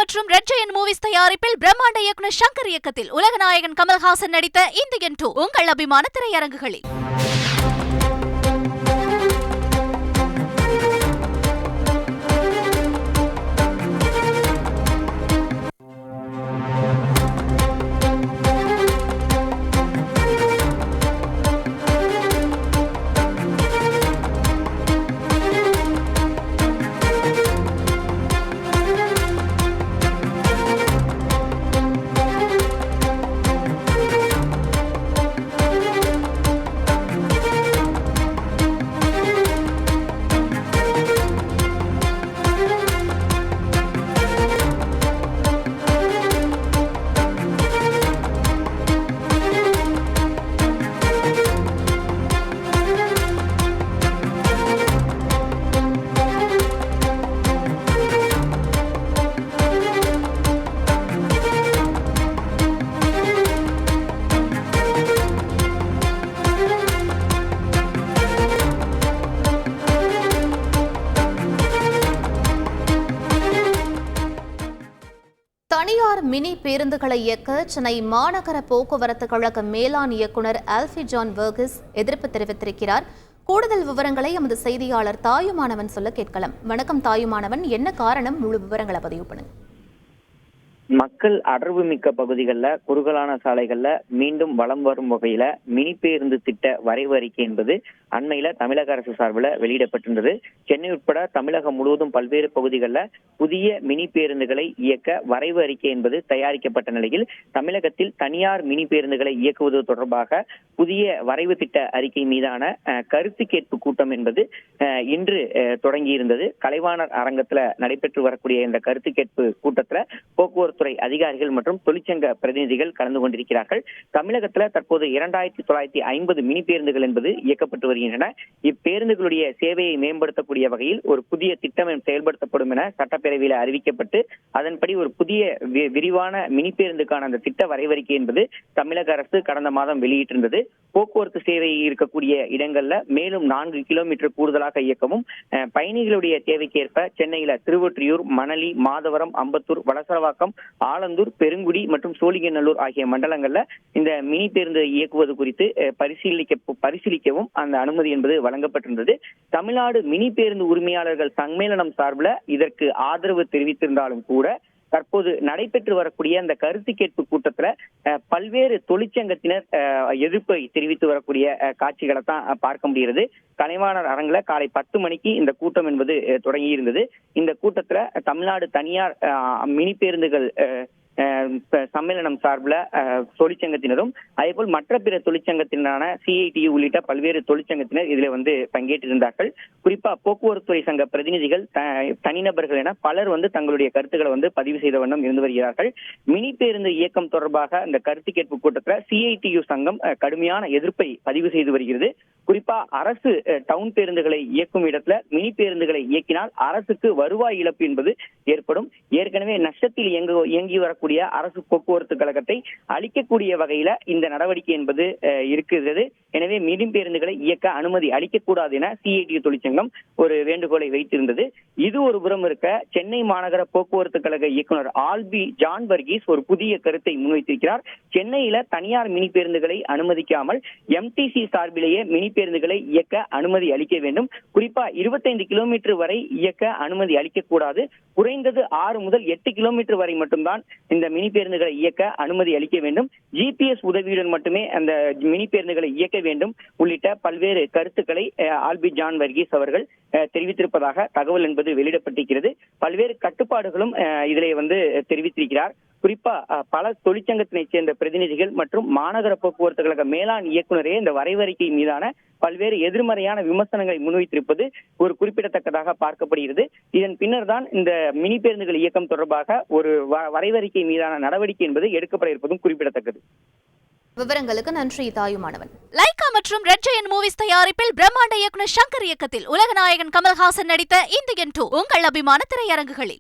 மற்றும் red giant movies தயாரிப்பில் பிரம்மாண்ட இயக்குனர் சங்கர் இயக்கத்தில் உலகநாயகன் கமல்ஹாசன் நடித்த இந்தியன் 2 உங்கள் அபிமான திரையரங்குகளில். தனியார் மினி பேருந்துகளை இயக்க சென்னை மாநகர போக்குவரத்து கழக மேலாண் இயக்குநர் ஆல்ஃபி ஜான் வர்கீஸ் எதிர்ப்பு தெரிவித்திருக்கிறார். கூடுதல் விவரங்களை எமது செய்தியாளர் தாயுமானவன் சொல்ல கேட்கலாம். வணக்கம் தாயுமானவன், என்ன காரணம்? முழு விவரங்களை பதிவு பண்ணுங்க. மக்கள் அடர்வு மிக்க பகுதிகளில் குறுகலான சாலைகள்ல மீண்டும் வலம் வரும் வகையில மினி பேருந்து திட்ட வரைவு அறிக்கை என்பது அண்மையில தமிழக அரசு சார்பில் வெளியிடப்பட்டிருந்தது. சென்னை உட்பட தமிழகம் முழுவதும் பல்வேறு பகுதிகளில் புதிய மினி பேருந்துகளை இயக்க வரைவு அறிக்கை என்பது தயாரிக்கப்பட்ட நிலையில் தமிழகத்தில் தனியார் மினி பேருந்துகளை இயக்குவது தொடர்பாக புதிய வரைவு திட்ட அறிக்கை மீதான கருத்து கேட்பு கூட்டம் என்பது இன்று தொடங்கியிருந்தது. கலைவாணர் அரங்கத்துல நடைபெற்று வரக்கூடிய இந்த கருத்து கேட்பு கூட்டத்துல போக்குவரத்து துறை அதிகாரிகள் மற்றும் தொழிற்சங்க பிரதிநிதிகள் கலந்து கொண்டிருக்கிறார்கள். தமிழகத்துல தற்போது 2950 மினி பேருந்துகள் என்பது இயக்கப்பட்டு வருகின்றன. இப்பேருந்துகளுடைய சேவையை மேம்படுத்தக்கூடிய வகையில் ஒரு புதிய திட்டம் செயல்படுத்தப்படும் என சட்டப்பேரவையில் அறிவிக்கப்பட்டு அதன்படி ஒரு புதிய விரிவான மினி பேருந்துக்கான அந்த திட்ட வரைவறிக்கை என்பது தமிழக அரசு கடந்த மாதம் வெளியிட்டிருந்தது. போக்குவரத்து சேவை இருக்கக்கூடிய இடங்கள்ல மேலும் 4 கிலோமீட்டர் கூடுதலாக இயக்கவும், பயணிகளுடைய தேவைக்கேற்ப சென்னையில திருவொற்றியூர், மணலி, மாதவரம், அம்பத்தூர், வளசரவாக்கம், ஆலந்தூர், பெருங்குடி மற்றும் சோழிங்கநல்லூர் ஆகிய மண்டலங்கள்ல இந்த மினி பேருந்து இயக்குவது குறித்து பரிசீலிக்கவும் அந்த அனுமதி என்பது வழங்கப்பட்டிருந்தது. தமிழ்நாடு மினி பேருந்து உரிமையாளர்கள் சம்மேளனம் சார்பில் இதற்கு ஆதரவு தெரிவித்திருந்தாலும் கூட தற்போது நடைபெற்று வரக்கூடிய அந்த கருத்து கேட்பு கூட்டத்துல பல்வேறு தொழிற்சங்கத்தினர் எதிர்ப்பை தெரிவித்து வரக்கூடிய காட்சிகளை தான் பார்க்க முடிகிறது. கலைவாணர் அரங்குல காலை 10 மணிக்கு இந்த கூட்டம் என்பது தொடங்கி இருந்தது. இந்த கூட்டத்துல தமிழ்நாடு தனியார் மினி பேருந்துகள் சம்மேளனம் சார்பில் தொழிற்சங்கத்தினரும் அதேபோல் மற்ற பிற தொழிற்சங்கத்தினரான CITU உள்ளிட்ட பல்வேறு தொழிற்சங்கத்தினர் இதுல பங்கேற்றிருந்தார்கள். குறிப்பா போக்குவரத்துறை சங்க பிரதிநிதிகள், தனிநபர்கள் என பலர் தங்களுடைய கருத்துக்களை பதிவு செய்த வண்ணம் இருந்து வருகிறார்கள். மினி பேருந்து இயக்கம் தொடர்பாக இந்த கருத்து கேட்பு கூட்டத்தில் CITU சங்கம் கடுமையான எதிர்ப்பை பதிவு செய்து வருகிறது. குறிப்பா அரசு டவுன் பேருந்துகளை இயக்கும் இடத்துல மினி பேருந்துகளை இயக்கினால் அரசுக்கு வருவாய் இழப்பு என்பது ஏற்படும். ஏற்கனவே நஷ்டத்தில் இயங்கி வரக்கூடிய அரசு போக்குவரத்து கழகத்தை அளிக்கக்கூடிய வகையில இந்த நடவடிக்கை என்பது இருக்கிறது. எனவே மினி பேருந்துகளை இயக்க அனுமதி அளிக்கக்கூடாது என CITU தொழிற்சங்கம் ஒரு வேண்டுகோளை வைத்திருந்தது. இது ஒரு புறம் இருக்க, சென்னை மாநகர போக்குவரத்து கழக இயக்குனர் ஆல்பி ஜான் வர்கீஸ் ஒரு புதிய கருத்தை முன்வைத்திருக்கிறார். சென்னையில தனியார் மினி பேருந்துகளை அனுமதிக்காமல் MTC சார்பிலேயே மினி பேருந்துகளை இயக்க அனுமதி அளிக்க வேண்டும். குறிப்பா 25 கிலோமீட்டர் வரை இயக்க அனுமதி அளிக்கக்கூடாது. குறைந்தது 6 முதல் 8 கிலோமீட்டர் வரை மட்டும்தான் இந்த மினி பேருந்துகளை இயக்க அனுமதி அளிக்க வேண்டும். GPS உதவியுடன் மட்டுமே அந்த மினி பேருந்துகளை இயக்க வேண்டும் உள்ளிட்ட பல்வேறு கருத்துக்களை ஆல்பி ஜான் வர்கீஸ் அவர்கள் தெரிவித்திருப்பதாக தகவல் என்பது வெளியிடப்பட்டிருக்கிறது. பல்வேறு கட்டுப்பாடுகளும் இதிலே தெரிவித்திருக்கிறார். குறிப்பா பல தொழிற்சங்கத்தினை சேர்ந்த பிரதிநிதிகள் மற்றும் மாநகர போக்குவரத்து கழக மேலாண் இயக்குநரே இந்த வரைவறிக்கை மீதான பல்வேறு எதிர்மறையான விமர்சனங்களை முன்வைத்திருப்பது ஒரு குறிப்பிடத்தக்கதாக பார்க்கப்படுகிறது. இதன் பின்னர் தான் இந்த மினி பேருந்துகள் இயக்கம் தொடர்பாக ஒரு வரைவறிக்கை மீதான நடவடிக்கை என்பது எடுக்கப்பட இருப்பதும் குறிப்பிடத்தக்கது. விவரங்களுக்கு நன்றி தாயுமானவன். லைகா மற்றும் ரெட் ஜெயண்ட் மூவிஸ் தயாரிப்பில் பிரம்மாண்ட இயக்குனர் சங்கர் இயக்கத்தில் உலகநாயகன் கமல்ஹாசன் நடித்த இந்தியன் 2 உங்கள் அபிமான திரையரங்குகளில்.